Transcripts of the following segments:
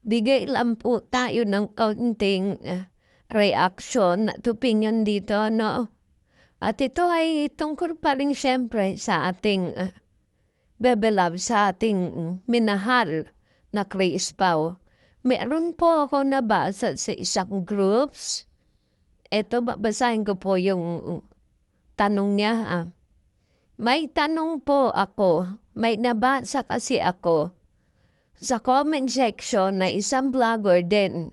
bigay lang po tayo ng kaunting reaksyon at opinion dito, no? At ito ay tungkol pa rin siyempre sa ating Bebe Love, sa ating minahal na Chris Pao. Meron po ako nabasa sa isang groups. Ito, babasahin ko po yung tanong niya. May tanong po ako. May nabasa kasi ako sa comment section na isang vlogger din.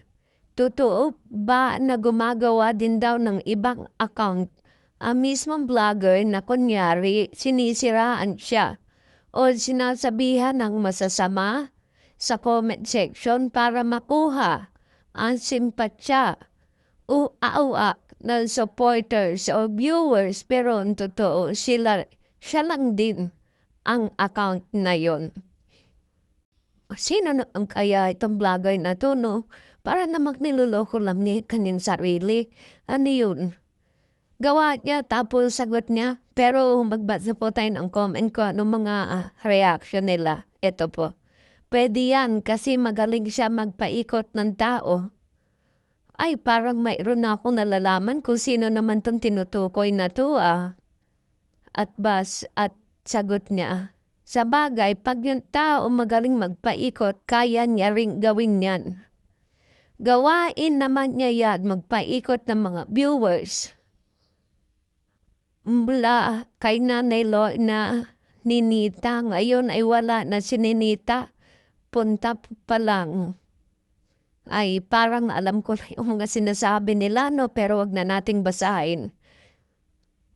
Totoo ba na gumagawa din daw ng ibang account ang mismong vlogger na kunyari sinisiraan siya o sinasabihan ng masasama sa comment section para makuha ang simpatya o awa ng supporters o viewers, pero ang totoo siya lang din ang account na yon. Sino na ang kaya itong vlogger na to, no? Para namang niloloko lang niya kanyang sarili. Ano yun? Gawa niya, tapos sagot niya. Pero magbasa po tayo ng comment ko, anong mga reaction nila. Ito po. Pwede yan kasi magaling siya magpaikot ng tao. Ay, parang mayroon na akong nalalaman kung sino naman tong tinutukoy na to. At sagot niya, sa bagay, pag yung tao magaling magpaikot, kaya niya ring gawin yan. Gawain naman niya yan, magpaikot ng mga viewers. Mula kay Nanay na Ninita, ngayon ay wala na si Ninita. Punta pa lang. Ay, parang alam ko na yung mga sinasabi nila, no? Pero wag na nating basahin.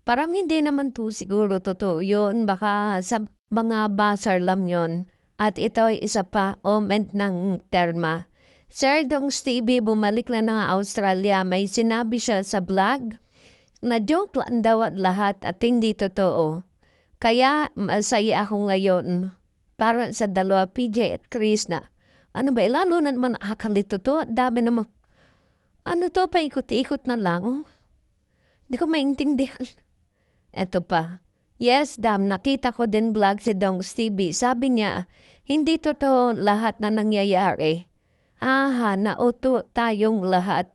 Parang hindi naman to siguro totoo yun. Baka sa mga basar lang yun. At ito ay isa pa, comment ng terma. Sir Dong Stevie bumalik na ng Australia. May sinabi siya sa vlog na joke lang daw at lahat at hindi totoo. Kaya masaya ako ngayon para sa dalawa, PJ at Chris na. Ano ba, lalo na naman nakakalito to. Dami naman. Ano to, paikot-ikot na lang. Hindi ko maintindihan. Eto pa. Yes, Dam, nakita ko din vlog si Dong Stevie. Sabi niya, hindi totoo lahat na nangyayari. Aha, nauto tayong lahat.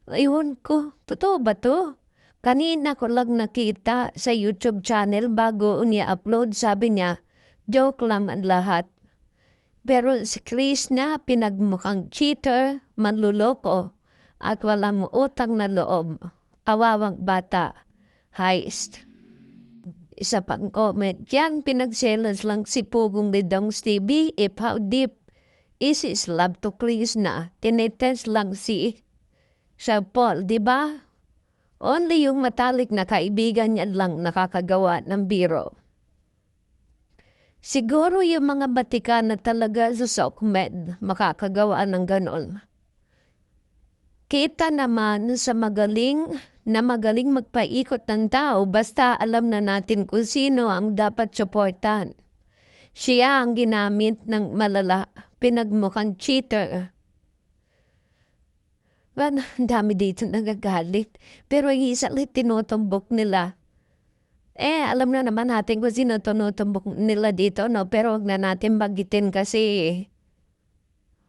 Ayun ko, totoo ba to? Kanina ko lang nakita sa YouTube channel bago niya upload. Sabi niya, joke lang ang lahat. Pero si Chris na pinagmukhang cheater, manluloko, at walang utang na loob. Awawang bata. Heist. Isa pang comment, yan pinagselos lang si Pugong ni Dong Stevie if how deep is his love to Chris na. Tinetest lang si Sir Paul, di ba? Only yung matalik na kaibigan niya lang nakakagawa ng biro. Siguro yung mga batika na talaga sa SOCMED makakagawa ng ganon. Kita naman sa magaling magpaikot ng tao basta alam na natin kung sino ang dapat suportan. Siya ang ginamit ng malala, pinagmukhang cheater. Well, dami dito nagagalit. Pero yung isa lang tinutumbok nila. Alam na naman natin kung sino tinutumbok nila dito, no? Pero wag na natin bagitin kasi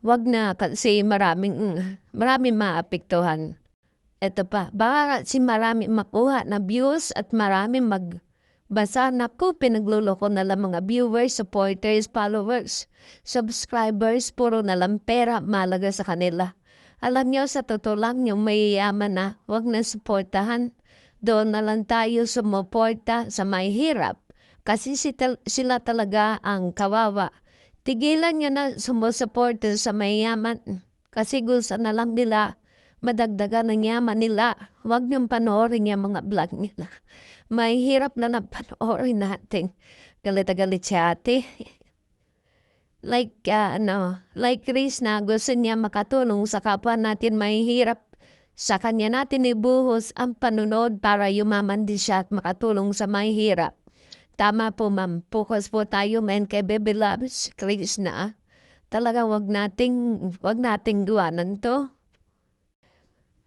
wag na kasi maraming maapektuhan. Ito pa, baka si marami makuha na views at marami magbasa. Naku, pinagluloko na lang mga viewers, supporters, followers, subscribers, puro na lang pera malaga sa kanila. Alam niyo, sa totoo lang, yung mayayaman na, wag na supportahan. Doon na lang tayo sumuporta sa may hirap. Kasi sila talaga ang kawawa. Tigilan nyo na sumusuporta sa mayayaman. Kasi gusto na lang nila madagdagan ng yaman nila. Huwag niyong panoorin yung mga vlog nila. May hirap na panoorin natin. Galit na galit si ate. Like Chris na gusto niya makatulong sa kapwa natin may hirap. Sa kanya natin ibuhos ang panunod para yumaman din siya at makatulong sa may hirap. Tama po, ma'am. Focus po tayo, men, kay Baby Loves, Chris na. Talaga wag nating gawanan to.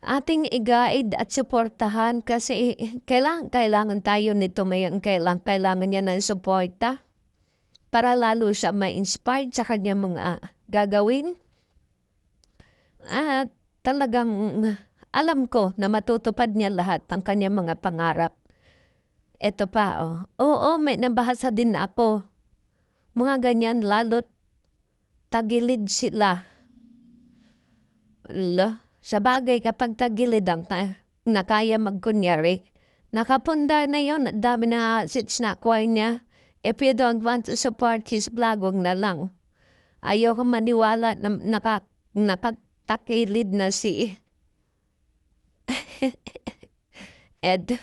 Ating i-guide at suportahan kasi kailangan tayo nito, may kailangan niya ng suporta. para lalo siya ma-inspired sa kanyang mga gagawin. At talagang alam ko na matutupad niya lahat ng kanyang mga pangarap. Eto pa, oh. Oo, may nabahasa din ako. Mga ganyan, lalo't tagilid sila. Sa bagay kapag tagilid ang na kaya magkunyari, nakapunda na yon, dami na sits na kuha niya. If you don't want to support his vlog, wag na lang. Ayoko maniwala na nakatagilid na si Ed.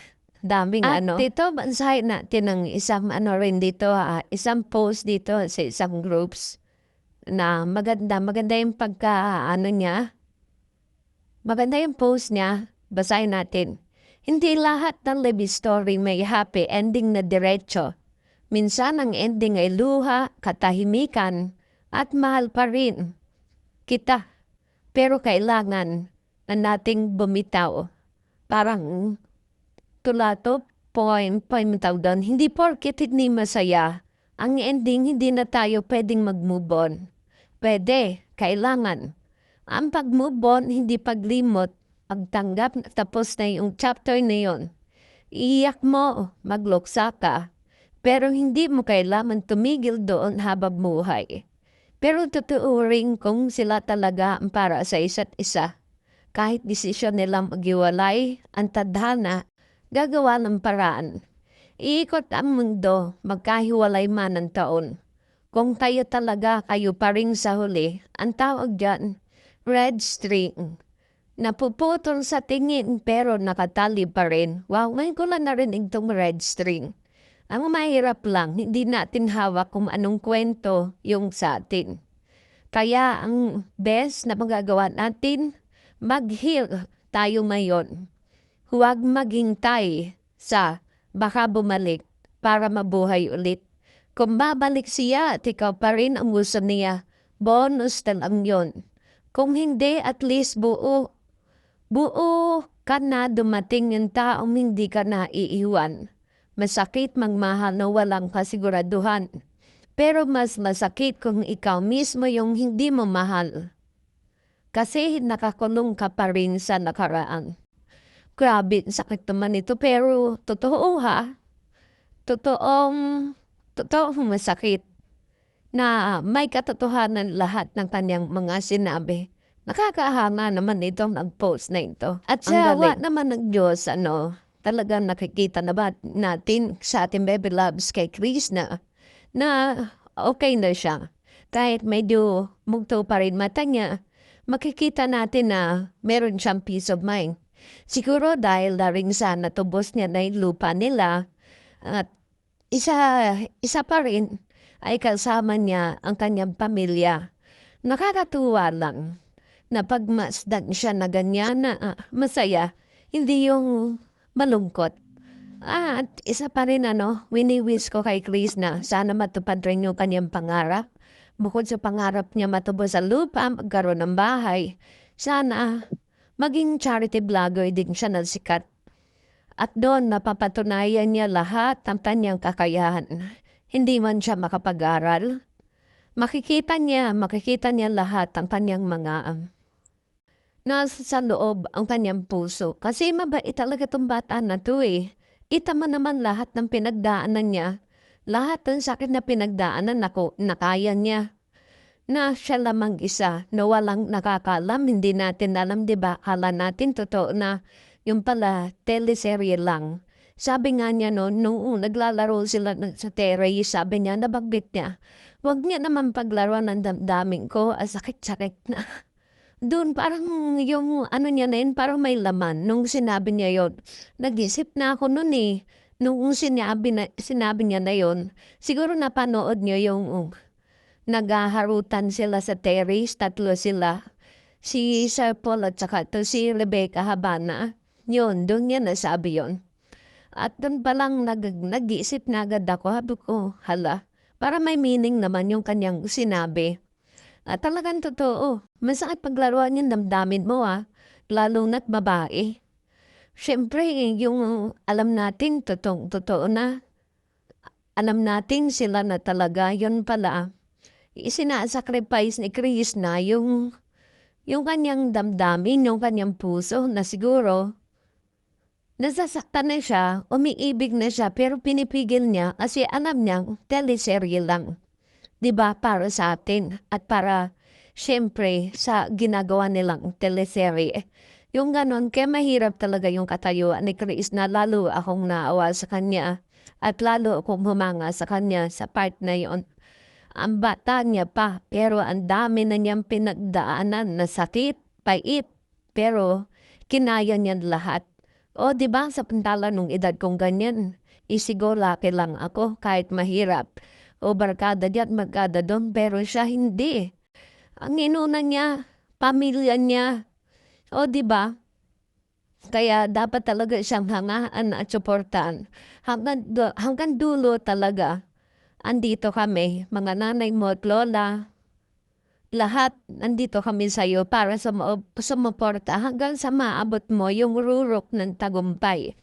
Daming At dito, bansahin natin ng isang rin dito, isang post dito sa isang groups na maganda yung niya. Maganda yung post niya, basahin natin. Hindi lahat ng love story may happy ending na diretso. Minsan ang ending ay luha, katahimikan, at mahal pa rin kita. Pero kailangan na nating bumitaw. Parang tulato, point doon. Hindi porket hindi masaya. Ang ending, hindi na tayo pwedeng mag-move on. Pwede, kailangan. Ang pag-move on, hindi paglimot, pagtanggap, tapos na yung chapter na yun. Iiyak mo, magluksa ka. Pero hindi mo kailangan tumigil doon habang buhay. Pero totoo rin kung sila talaga ang para sa isa't isa. Kahit desisyon nilang maghiwalay, ang tadhana, gagawa ng paraan. Iikot ang mundo, magkahiwalay man ang taon. Kung kayo talaga, kayo pa rin sa huli, ang tawag dyan, red string. Napuputol sa tingin pero nakatali pa rin. Wow, ngayon ko lang narinig itong red string. Ang mahirap lang, hindi natin hawak kung anong kwento yung sa atin. Kaya ang best na magagawa natin, mag-heal tayo ngayon. Huwag maghintay sa baka bumalik para mabuhay ulit. Kung babalik siya at ikaw pa rin ang gusto niya, bonus na lang yun. Kung hindi, at least buo ka na dumating yung taong hindi ka na iiwan. Masakit magmahal na walang kasiguraduhan. Pero mas masakit kung ikaw mismo yung hindi mo mahal. Kasi nakakulong ka pa rin sa nakaraan. Grabe, sakit naman ito. Pero totoo ha. Totoong masakit na may katotohanan lahat ng kanyang mga sinabi. Nakakahanga naman itong nag-post na ito. At sa awa naman ng Diyos, talagang nakikita na ba natin sa ating baby loves kay Chris na okay na siya. Kahit medyo mugto pa rin mata niya, makikita natin na meron siyang peace of mind. Siguro dahil na rin sa natubos niya na yung lupa nila at isa pa rin ay kasama niya ang kanyang pamilya. Nakakatuwa lang na pagmasdan siya na ganyan na masaya, hindi yung malungkot. At isa pa rin wini-wish ko kay Chris na sana matupad rin yung kanyang pangarap. Bukod sa pangarap niya matubos sa lupa, magkaroon ng bahay, sana maging charity vlogger din siya na sikat. At doon napapatunayan niya lahat ng kanyang kakayahan. Hindi man siya makapag-aral. Makikita niya lahat ng kanyang mga nasa sa loob ang kanyang puso. Kasi mabait talaga itong bata na to eh. Kita mo naman lahat ng pinagdaanan niya. Lahat ng sakit na pinagdaanan na kaya niya. Na siya lamang isa, na walang nakakalam, hindi natin alam, diba? Kala natin totoo na yung pala teleserye lang. Sabi nga niya nung naglalaro sila sa terrace, sabi niya, nabanggit niya, wag niya naman paglaro ng damdamin ko, sakit-sakit na. Doon parang yung niya na yun, parang may laman. Nung sinabi niya yun, nag-isip na ako nun eh. Nung sinabi niya na yun, siguro napanood niyo yung naghaharutan sila sa terrace, tatlo sila. Si Sir Paul at saka si Rebecca Habana. Yun, doon niya nasabi yun. At doon palang nag-iisip na agad ako, habi ko, hala, para may meaning naman yung kanyang sinabi. At talagang totoo, masakit paglaruan yung damdamin mo lalo na't babae. Siyempre, yung alam natin, totoo na, alam natin sila na talaga, yun pala, isinasacrifice ni Krishna yung kanyang damdamin, yung kanyang puso na siguro nasasaktan na siya, umiibig na siya, pero pinipigil niya kasi alam niyang teleserye lang. 'Di ba, para sa atin at para siyempre sa ginagawa nilang teleserye. Yung gano'n, kaya mahirap talaga yung katayuan ni Chris na lalo akong naawa sa kanya at lalo akong humanga sa kanya sa part na yon. Ang bata niya pa, pero ang dami na niyang pinagdaanan na sakit, pait, pero kinaya niya lahat. O 'di ba, sa pantala nung edad kong ganyan, siguro laki lang ako kahit mahirap. O barkada diyan, barkada do'n, pero siya hindi. Ang inuna niya, pamilya niya. O 'di ba? Kaya dapat talaga siyang hangaan at suportahan. Hanggang dulo talaga, andito kami, mga nanay mo at lola, lahat nandito kami sa'yo para sumuporta hanggang sa maabot mo yung rurok ng tagumpay.